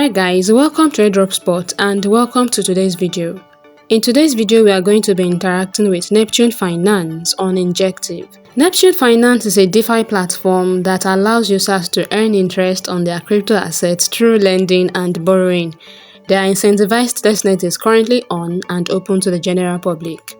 Hi guys, welcome to Airdrop and welcome to today's video. In today's video, we are going to be interacting with Neptune Finance on Injective. Neptune Finance is a DeFi platform that allows users to earn interest on their crypto assets through lending and borrowing. Their incentivized testnet is currently on and open to the general public.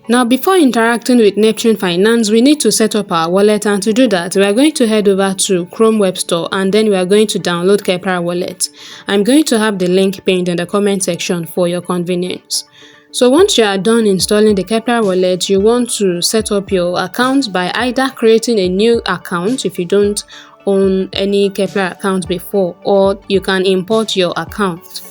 Now, before interacting with Neptune Finance, we need to set up our wallet, and to do that, we are going to head over to Chrome Web Store and then we are going to download Keplr wallet. I'm going to have the link pinned in the comment section for your convenience. So once you are done installing the Keplr wallet, you want to set up your account by either creating a new account if you don't own any Keplr account before, or you can import your account.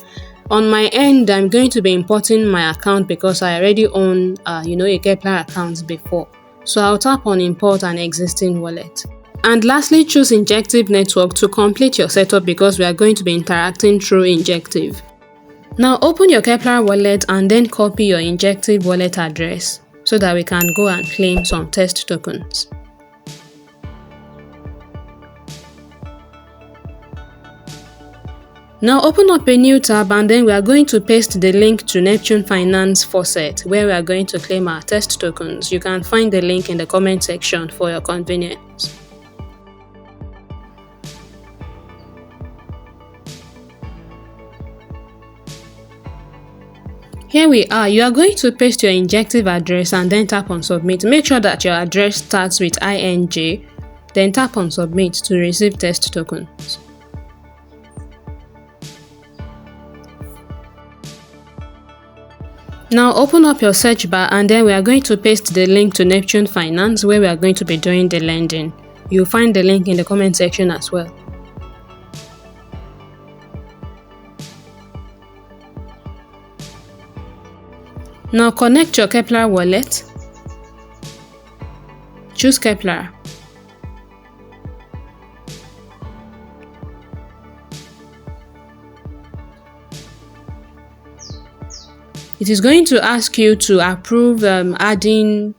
On my end, I'm going to be importing my account because I already own a Keplr account before. So I'll tap on import an existing wallet. And lastly, choose Injective network to complete your setup because we are going to be interacting through Injective. Now open your Keplr wallet and then copy your Injective wallet address so that we can go and claim some test tokens. Now open up a new tab and then we are going to paste the link to Neptune Finance faucet where we are going to claim our test tokens. You can find the link in the comment section for your convenience. Here we are. You are going to paste your Injective address and then tap on submit. Make sure that your address starts with INJ, then tap on submit to receive test tokens. Now open up your search bar and then we are going to paste the link to Neptune Finance where we are going to be doing the lending. You'll find the link in the comment section as well. Now connect your Keplr wallet. Choose Keplr. It is going to ask you to approve adding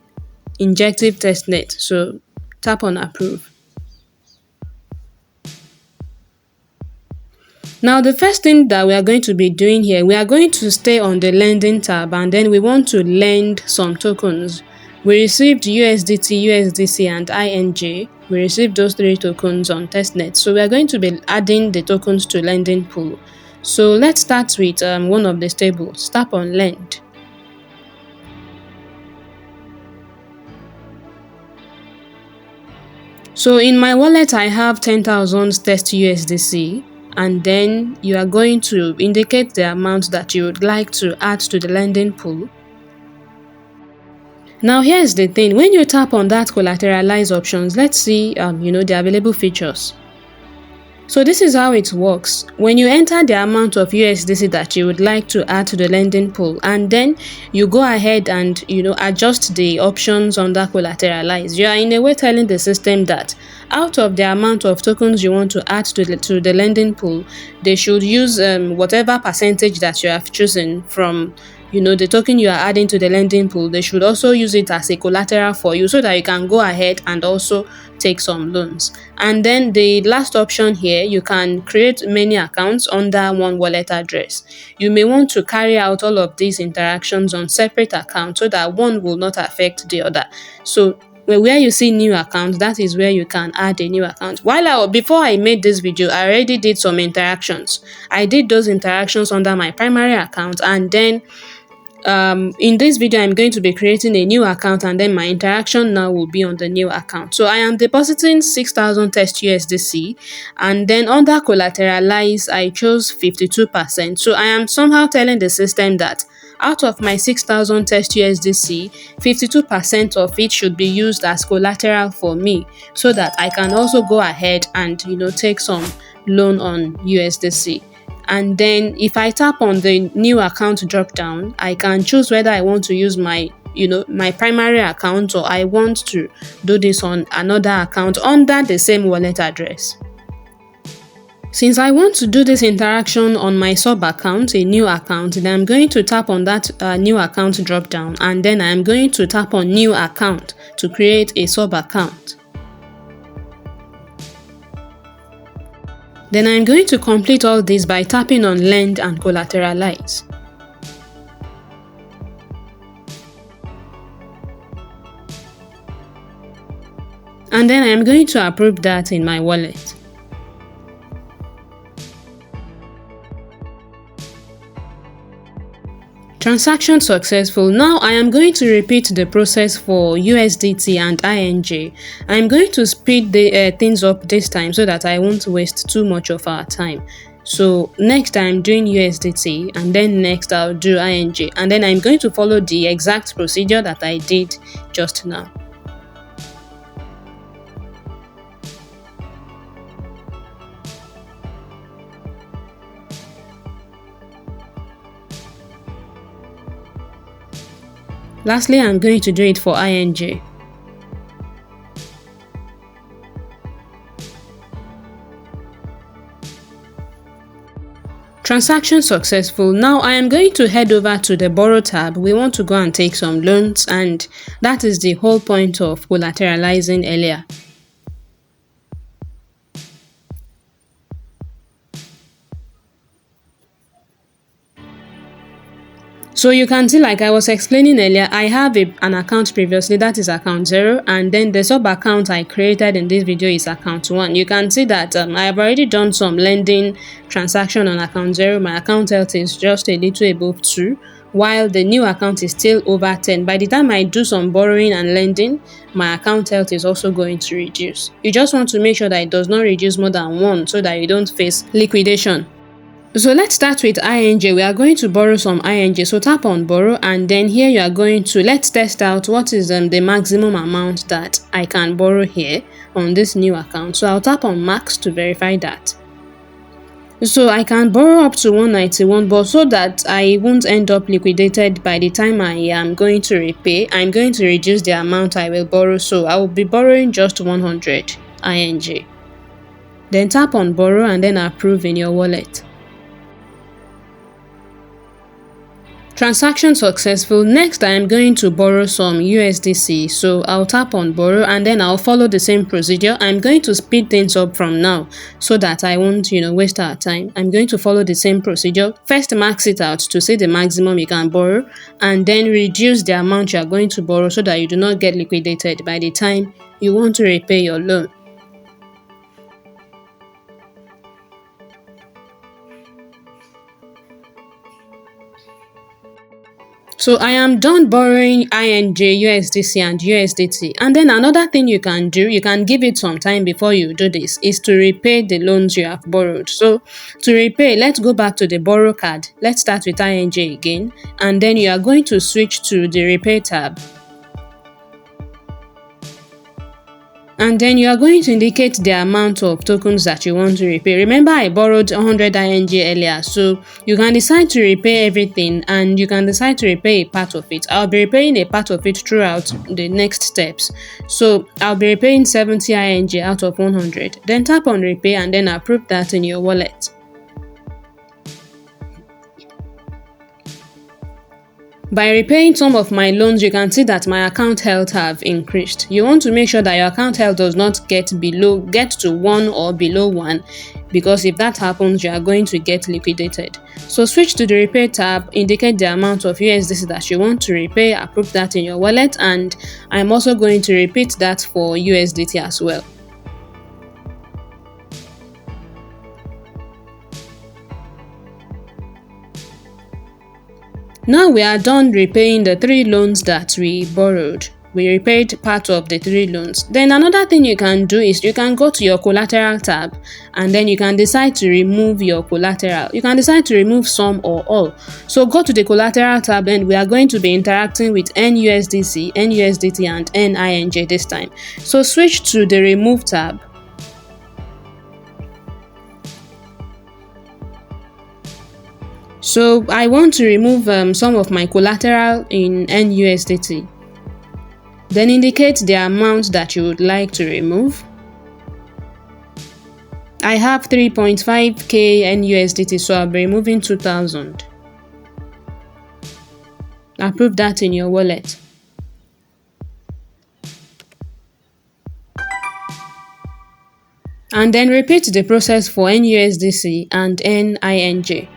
Injective testnet, so tap on approve. Now the first thing that we are going to be doing here, we are going to stay on the lending tab and then we want to lend some tokens. We received USDT, USDC and INJ. We received those three tokens on testnet, so we are going to be adding the tokens to lending pool. So let's start with one of the stables. Tap on lend. So in my wallet, I have 10,000 test USDC, and then you are going to indicate the amount that you would like to add to the lending pool. Now here's the thing, when you tap on that collateralize options, let's see the available features. So this is how it works. When you enter the amount of USDC that you would like to add to the lending pool, and then you go ahead and adjust the options under collateralize, you are in a way telling the system that out of the amount of tokens you want to add to the lending pool, they should use whatever percentage that you have chosen from the token you are adding to the lending pool. They should also use it as a collateral for you so that you can go ahead and also take some loans. And then the last option here, you can create many accounts under one wallet address. You may want to carry out all of these interactions on separate accounts so that one will not affect the other. So where you see new account, that is where you can add a new account. Before I made this video, I already did some interactions. I did those interactions under my primary account, and then in this video I'm going to be creating a new account, and then my interaction now will be on the new account. So I am depositing 6,000 test USDC, and then under collateralize I chose 52%. So I am somehow telling the system that out of my 6,000 test USDC, 52% of it should be used as collateral for me, so that I can also go ahead and take some loan on USDC. And then if I tap on the new account drop down, I can choose whether I want to use my primary account or I want to do this on another account under the same wallet address. Since I want to do this interaction on my sub account, a new account, then I'm going to tap on that new account drop down, and then I'm going to tap on new account to create a sub account. Then I'm going to complete all this by tapping on Lend and Collateralize. And then I'm going to approve that in my wallet. Transaction successful. Now I am going to repeat the process for USDT and ING. I'm going to speed the things up this time so that I won't waste too much of our time. So next I'm doing USDT, and then next I'll do ING, and then I'm going to follow the exact procedure that I did just now. Lastly, I'm going to do it for ING. Transaction successful. Now I am going to head over to the Borrow tab. We want to go and take some loans, and that is the whole point of collateralizing earlier. So you can see, like I was explaining earlier, I have an account previously, that is account 0, and then the sub account I created in this video is account 1. You can see that I have already done some lending transaction on account 0. My account health is just a little above 2, while the new account is still over 10. By the time I do some borrowing and lending, my account health is also going to reduce. You just want to make sure that it does not reduce more than 1 so that you don't face liquidation. So let's start with ING. We are going to borrow some ING. So tap on borrow, and then here you are going to, let's test out what is the maximum amount that I can borrow here on this new account. So I'll tap on max to verify that. So I can borrow up to 191, but so that I won't end up liquidated by the time I am going to repay, I'm going to reduce the amount I will borrow. So I will be borrowing just 100 ING. Then tap on borrow and then approve in your wallet. Transaction successful. Next, I am going to borrow some USDC. So I'll tap on borrow and then I'll follow the same procedure. I'm going to speed things up from now so that I won't, waste our time. I'm going to follow the same procedure. First, max it out to see the maximum you can borrow, and then reduce the amount you are going to borrow so that you do not get liquidated by the time you want to repay your loan. So I am done borrowing ING, USDC and USDT. And then another thing you can do, you can give it some time before you do this, is to repay the loans you have borrowed. So to repay, let's go back to the borrow card. Let's start with ING again. And then you are going to switch to the repay tab. And then you are going to indicate the amount of tokens that you want to repay. Remember, I borrowed 100 ING earlier, so you can decide to repay everything, and you can decide to repay a part of it. I'll be repaying a part of it throughout the next steps. So I'll be repaying 70 ING out of 100. Then tap on repay and then approve that in your wallet. By repaying some of my loans, you can see that my account health have increased. You want to make sure that your account health does not get to 1 or below 1, because if that happens, you are going to get liquidated. So switch to the repay tab, indicate the amount of USDC that you want to repay, approve that in your wallet, and I'm also going to repeat that for USDT as well. Now we are done repaying the 3 loans that we borrowed. We repaid part of the 3 loans. Then another thing you can do is you can go to your collateral tab, and then you can decide to remove your collateral. You can decide to remove some or all. So go to the collateral tab, and we are going to be interacting with NUSDC, NUSDT and NING this time. So switch to the remove tab. So I want to remove some of my collateral in NUSDT. Then indicate the amount that you would like to remove. I have 3.5k NUSDT, so I'll be removing 2,000. Approve that in your wallet. And then repeat the process for NUSDC and NINJ.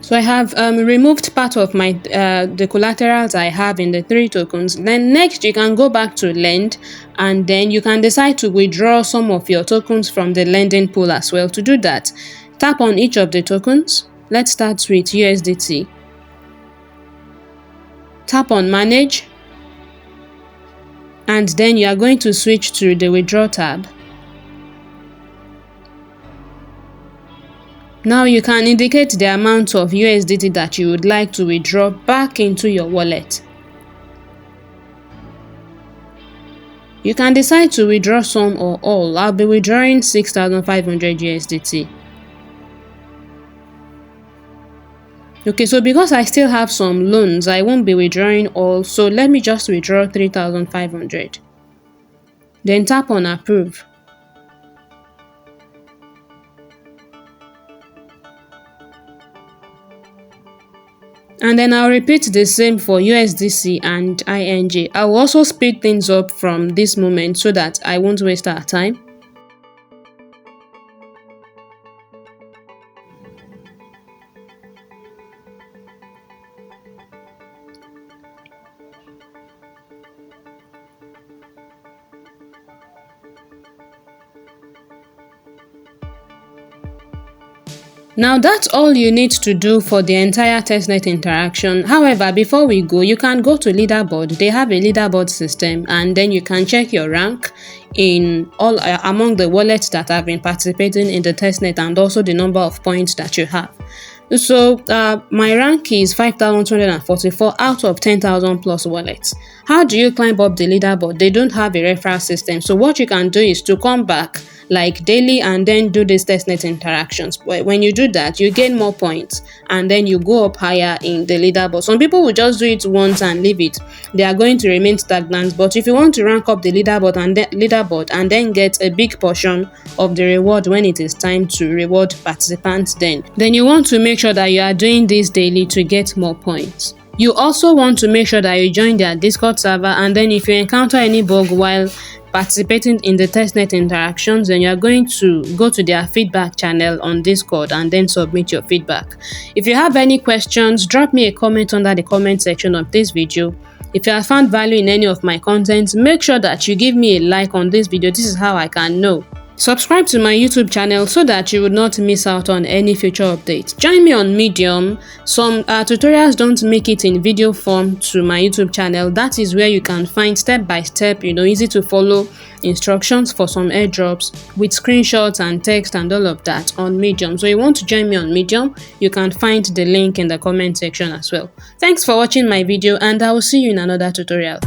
So I have removed part of my the collaterals I have in the 3 tokens. Then next you can go back to lend, and then you can decide to withdraw some of your tokens from the lending pool as well. To do that, tap on each of the tokens. Let's start with USDT. Tap on manage, and then you are going to switch to the withdraw tab. Now you can indicate the amount of USDT that you would like to withdraw back into your wallet. You can decide to withdraw some or all. I'll be withdrawing 6,500 USDT. Okay, so because I still have some loans, I won't be withdrawing all, so let me just withdraw 3,500. Then tap on approve. And then I'll repeat the same for USDC and INJ. I will also speed things up from this moment so that I won't waste our time. Now that's all you need to do for the entire testnet interaction. However, before we go, you can go to Leaderboard. They have a Leaderboard system, and then you can check your rank in all among the wallets that have been participating in the testnet, and also the number of points that you have. So my rank is 5,244 out of 10,000 plus wallets. How do you climb up the leaderboard? They don't have a referral system. So what you can do is to come back like daily and then do these testnet interactions. When you do that, you gain more points and then you go up higher in the leaderboard. Some people will just do it once and leave it. They are going to remain stagnant. But if you want to rank up the leaderboard and then get a big portion of the reward when it is time to reward participants, then you want to make sure that you are doing this daily to get more points. You also want to make sure that you join their Discord server, and then if you encounter any bug while participating in the testnet interactions, then you are going to go to their feedback channel on Discord and then submit your feedback. If you have any questions, drop me a comment under the comment section of this video. If you have found value in any of my content, make sure that you give me a like on this video. This is how I can know. Subscribe to my YouTube channel so that you would not miss out on any future updates. Join me on Medium. Some tutorials don't make it in video form to my YouTube channel. That is where you can find step-by-step, easy to follow instructions for some airdrops with screenshots and text and all of that on Medium. So you want to join me on Medium, you can find the link in the comment section as well. Thanks for watching my video, and I will see you in another tutorial.